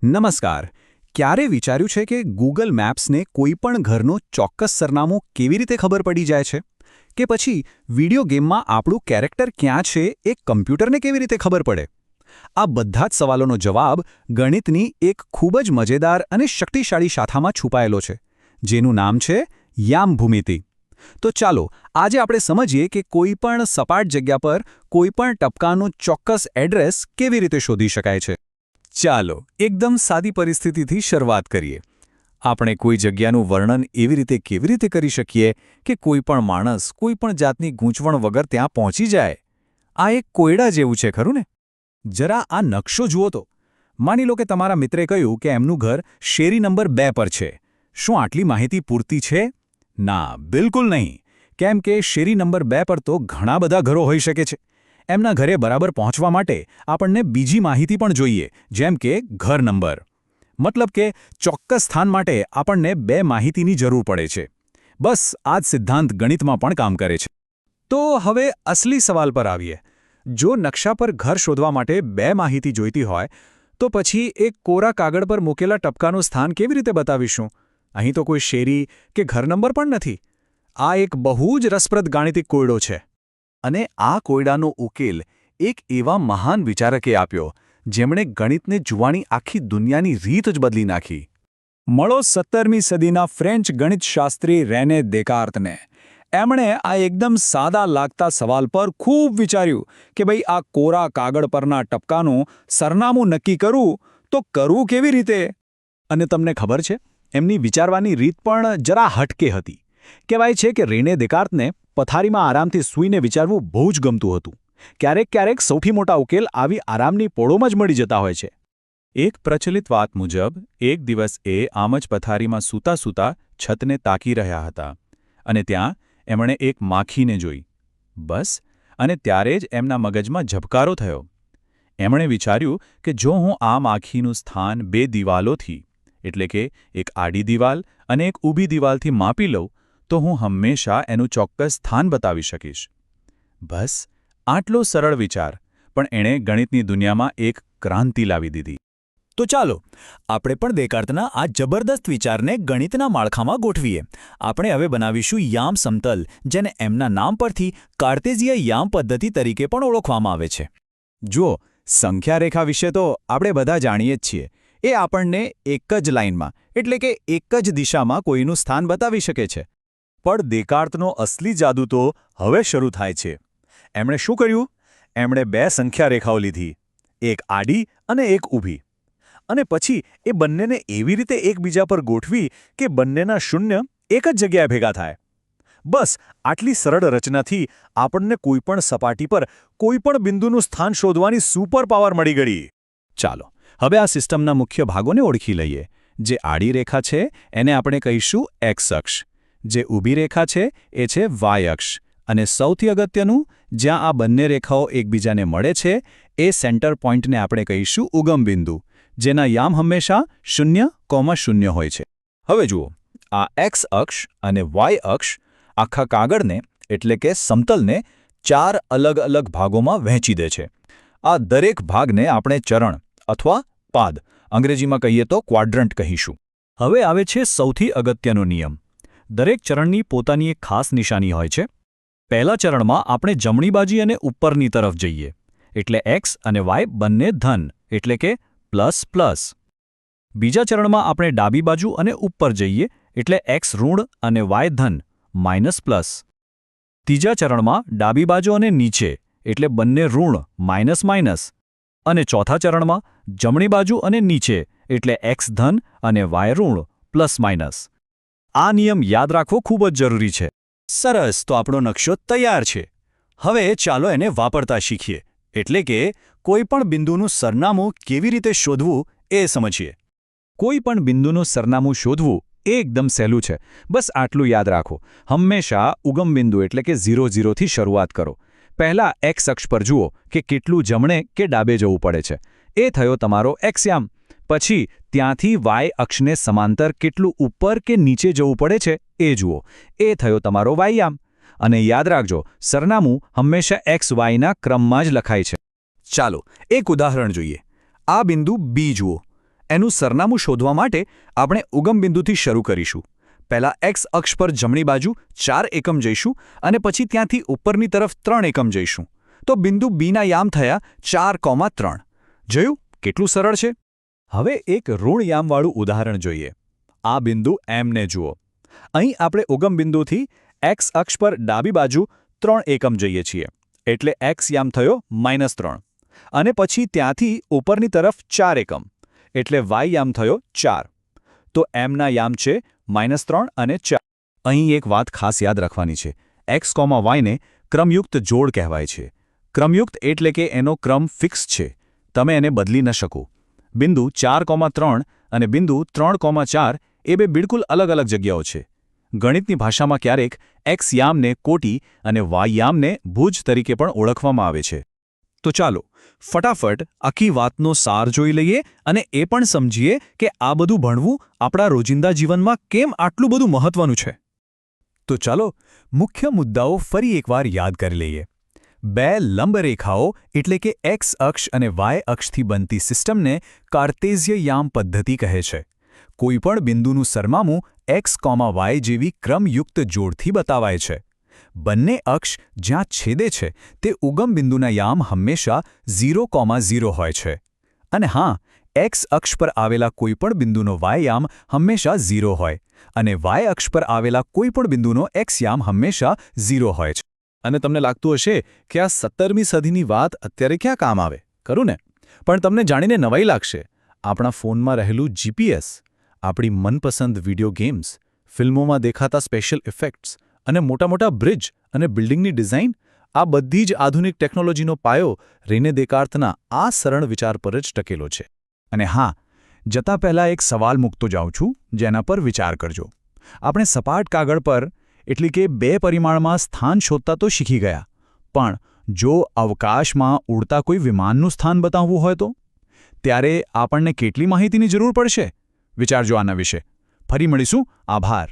નમસ્કાર. ક્યારે વિચાર્યું છે કે ગૂગલ મેપ્સને કોઈપણ ઘરનું ચોક્કસ સરનામું કેવી રીતે ખબર પડી જાય છે? કે પછી વિડિયો ગેમમાં આપણું કેરેક્ટર ક્યાં છે એ કમ્પ્યુટરને કેવી રીતે ખબર પડે? આ બધા જ સવાલોનો જવાબ ગણિતની એક ખૂબ જ મજેદાર અને શક્તિશાળી શાખામાં છુપાયેલો છે, જેનું નામ છે યામ ભૂમિતિ. તો ચાલો આજે આપણે સમજીએ કે કોઈપણ સપાટ જગ્યા પર કોઈપણ ટપકાનું ચોક્કસ એડ્રેસ કેવી રીતે શોધી શકાય છે. ચાલો એકદમ સાદી પરિસ્થિતિથી શરૂઆત કરીએ. આપણે કોઈ જગ્યાનું વર્ણન એવી રીતે કેવી રીતે કરી શકીએ કે કોઈપણ માણસ કોઈપણ જાતની ગૂંચવણ વગર ત્યાં પહોંચી જાય? આ એક કોયડા જેવું છે, ખરું ને? જરા આ નકશો જુઓ તો. માની લો કે તમારા મિત્રે કહ્યું કે એમનું ઘર શેરી નંબર 2 પર છે. શું આટલી માહિતી પૂરતી છે? ના, બિલકુલ નહીં. કેમ કે શેરી નંબર 2 પર તો ઘણા બધા ઘરો હોઈ શકે છે. એમના ઘરે બરાબર પહોંચવા માટે આપણને બીજી માહિતી પણ જોઈએ, જેમ કે ઘર નંબર. મતલબ કે ચોક્કસ સ્થાન માટે આપણને 2 માહિતીની જરૂર પડે છે. બસ આ જ સિદ્ધાંત ગણિતમાં પણ કામ કરે છે. તો હવે અસલી સવાલ પર આવીએ. જો નકશા પર ઘર શોધવા માટે 2 માહિતી જોઈતી હોય, તો પછી એક કોરા કાગળ પર મૂકેલા ટપકાનું સ્થાન કેવી રીતે બતાવીશું? અહીં તો કોઈ શેરી કે ઘર નંબર પણ નથી. આ એક બહુ જ રસપ્રદ ગાણિતિક કોયડો છે. અને આ કોયડાનો ઉકેલ એક એવા મહાન વિચારકે આપ્યો, જેમણે ગણિતને જોવાની આખી દુનિયાની રીત જ બદલી નાખી. મળો 17મી સદીના ફ્રેન્ચ ગણિતશાસ્ત્રી રેને દેકાર્તને. એમણે આ એકદમ સાદા લાગતા સવાલ પર ખૂબ વિચાર્યું કે ભાઈ આ કોરા કાગળ પરના ટપકાનું સરનામું નક્કી કરવું તો કરવું કેવી રીતે? અને તમને ખબર છે, એમની વિચારવાની રીત પણ જરા હટકે હતી. કહેવાય છે કે રેને દેકાર્તને પથારીમાં આરામથી સૂઈને વિચારવું બહુ જ ગમતું હતું. ક્યારેક સૌથી મોટા ઉકેલ આવી આરામની પોળોમાં જ મળી જતા હોય છે. એક પ્રચલિત વાત મુજબ એક દિવસ એ આમ જ પથારીમાં સૂતા છતને તાકી રહ્યા હતા અને ત્યાં એમણે એક માખીને જોઈ. બસ, અને ત્યારે જ એમના મગજમાં ઝબકારો થયો. એમણે વિચાર્યું કે જો હું આ માખીનું સ્થાન 2 દિવાલોથી, એટલે કે એક આડી દિવાલ અને એક ઊભી દિવાલથી માપી લઉં, તો હું હંમેશા એનું ચોક્કસ સ્થાન બતાવી શકીશ. બસ આટલો સરળ વિચાર, પણ એણે ગણિતની દુનિયામાં એક ક્રાંતિ લાવી દીધી. તો ચાલો આપણે પણ દેકાર્તના આ જબરદસ્ત વિચારને ગણિતના માળખામાં ગોઠવીએ. આપણે હવે બનાવીશું યામ સમતલ, જેને એમના નામ પરથી કાર્ટેઝિય યામ પદ્ધતિ તરીકે પણ ઓળખવામાં આવે છે. જુઓ, સંખ્યા રેખા વિશે તો આપણે બધા જાણીએ જ છીએ. એ આપણને એક જ લાઇનમાં, એટલે કે એક જ દિશામાં કોઈનું સ્થાન બતાવી શકે છે. પણ દેકાર્તનો અસલી જાદુ તો હવે શરૂ થાય છે. એમણે શું કર્યું? એમણે 2 સંખ્યા રેખાઓ લીધી, એક આડી અને એક ઊભી. અને પછી એ બંનેને એવી રીતે એકબીજા પર ગોઠવી કે બંનેના શૂન્ય એક જ જગ્યાએ ભેગા થાય. બસ આટલી સરળ રચનાથી આપણને કોઈપણ સપાટી પર કોઈપણ બિંદુનું સ્થાન શોધવાની સુપર પાવર મળી ગઈ. ચાલો હવે આ સિસ્ટમના મુખ્ય ભાગોને ઓળખી લઈએ. જે આડી રેખા છે એને આપણે કહીશું એક્સ અક્ષ. જે ઊભી રેખા છે એ છે વાય અક્ષ. અને સૌથી અગત્યનું, જ્યાં આ બંને રેખાઓ એકબીજાને મળે છે એ સેન્ટર પોઈન્ટને આપણે કહીશું ઉગમ બિંદુ, જેના યામ હંમેશા 0,0 હોય છે. હવે જુઓ, આ એક્સ અક્ષ અને વાય અક્ષ આખા કાગળને, એટલે કે સમતલને 4 અલગ ભાગોમાં વહેંચી દે છે. આ દરેક ભાગને આપણે ચરણ અથવા પાદ, અંગ્રેજીમાં કહીએ તો ક્વાડ્રન્ટ કહીશું. હવે આવે છે સૌથી અગત્યનો નિયમ. દરેક ચરણની પોતાની એક ખાસ નિશાની હોય છે. પહેલા ચરણમાં આપણે જમણી બાજુ અને ઉપરની તરફ જઈએ, એટલે એક્સ અને વાય બંને ધન, એટલે કે પ્લસ. બીજા ચરણમાં આપણે ડાબી બાજુ અને ઉપર જઈએ, એટલે એક્સ ઋણ અને વાય ધન, માઇનસ. ત્રીજા ચરણમાં ડાબી બાજુ અને નીચે, એટલે બંને ઋણ, માઇનસ. અને ચોથા ચરણમાં જમણી બાજુ અને નીચે, એટલે એક્સ ધન અને વાય ઋણ, પ્લસ. આ નિયમ યાદ રાખવો ખૂબ જ જરૂરી છે. સરસ, તો આપણો નકશો તૈયાર છે. હવે ચાલો એને વાપરતા શીખીએ, એટલે કે કોઈપણ બિંદુનું સરનામું કેવી રીતે શોધવું એ સમજીએ. કોઈપણ બિંદુનું સરનામું શોધવું એ એકદમ સહેલું છે. બસ આટલું યાદ રાખો. હંમેશા ઉગમ બિંદુ એટલે કે 0, 0થી શરૂઆત કરો. પહેલા એક્સ અક્ષ પર જુઓ કે કેટલું જમણે કે ડાબે જવું પડે છે. એ થયો તમારો એક્સ યામ. પછી ત્યાંથી વાય અક્ષને સમાંતર કેટલું ઉપર કે નીચે જવું પડે છે એ જુઓ. એ થયો તમારો વાય યામ. અને યાદ રાખજો, સરનામું હંમેશા એક્સ વાયના ક્રમમાં જ લખાય છે. ચાલો એક ઉદાહરણ જોઈએ. આ બિંદુ બી જુઓ. એનું સરનામું શોધવા માટે આપણે ઉગમ બિંદુથી શરૂ કરીશું. પહેલા એક્સ અક્ષ પર જમણી બાજુ 4 એકમ જઈશું અને પછી ત્યાંથી ઉપરની તરફ 3 એકમ જઈશું. તો બિંદુ બીના યામ થયા 4,3. જોયું કેટલું સરળ છે? હવે એક ઋણ યામવાળું ઉદાહરણ જોઈએ. આ બિંદુ એમને જુઓ. અહીં આપણે ઉગમ બિંદુથી એક્સ અક્ષ પર ડાબી બાજુ 3 એકમ જઈએ છીએ, એટલે એક્સ યામ થયો -3. અને પછી ત્યાંથી ઉપરની તરફ 4 એકમ, એટલે વાય યામ થયો 4. તો એમના યામ છે -3 અને 4. અહીં એક વાત ખાસ યાદ રાખવાની છે. એક્સ, વાયને ક્રમયુક્ત જોડ કહેવાય છે. ક્રમયુક્ત એટલે કે એનો ક્રમ ફિક્સ છે, તમે એને બદલી ન શકો. બિંદુ 4,3 અને બિંદુ 3,4 એ બે બિલકુલ અલગ અલગ જગ્યાઓ છે. ગણિતની ભાષામાં ક્યારેક એક્સ યામને કોટી અને વાય યામને ભુજ તરીકે પણ ઓળખવામાં આવે છે. તો ચાલો ફટાફટ આખી વાતનો સાર જોઈ લઈએ અને એ પણ સમજીએ કે આ બધું ભણવું આપણા રોજિંદા જીવનમાં કેમ આટલું બધું મહત્વનું છે. તો ચાલો મુખ્ય મુદ્દાઓ ફરી એકવાર યાદ કરી લઈએ. બે લંબ રેખાઓ એટલે કે એક્સ અક્ષ અને વાય અક્ષથી બનતી સિસ્ટમને કાર્ટેઝિય યામ પદ્ધતિ કહે છે. કોઈપણ બિંદુનું સરનામું એક્સ, વાય જેવી ક્રમયુક્ત જોડથી બતાવાય છે. બંને અક્ષ જ્યાં છેદે છે તે ઉગમ બિંદુના યામ હંમેશા 0,0 હોય છે. અને હા, એક્સ અક્ષ પર આવેલા કોઈપણ બિંદુનો વાય યામ હંમેશા 0 હોય અને વાય અક્ષ પર આવેલા કોઈપણ બિંદુનો એક્સ યામ હંમેશા 0 હોય છે. અને તમને લાગતું હશે કે આ 17મી સદીની વાત અત્યારે ક્યાં કામ આવે, ખરું ને? પણ તમને જાણીને નવાઈ લાગશે. આપણા ફોનમાં રહેલું જીપીએસ, આપણી મનપસંદ વિડિયો ગેમ્સ, ફિલ્મોમાં દેખાતા સ્પેશિયલ ઇફેક્ટ્સ અને મોટા બ્રિજ અને બિલ્ડિંગની ડિઝાઇન, આ બધી જ આધુનિક ટેકનોલોજીનો પાયો રેને દેકાર્તના આ સરળ વિચાર પર જ ટકેલો છે. અને હા, જતા પહેલાં એક સવાલ મૂકતો જાઉં છું, જેના પર વિચાર કરજો. આપણે સપાટ કાગળ પર એટલે કે 2 પરિમાણમાં સ્થાન શોધતા તો શીખી ગયા, પણ જો અવકાશમાં ઉડતા કોઈ વિમાનનું સ્થાન બતાવવું હોય તો ત્યારે આપણને કેટલી માહિતીની જરૂર પડશે? વિચારજો આના વિશે. ફરી મળીશું. આભાર.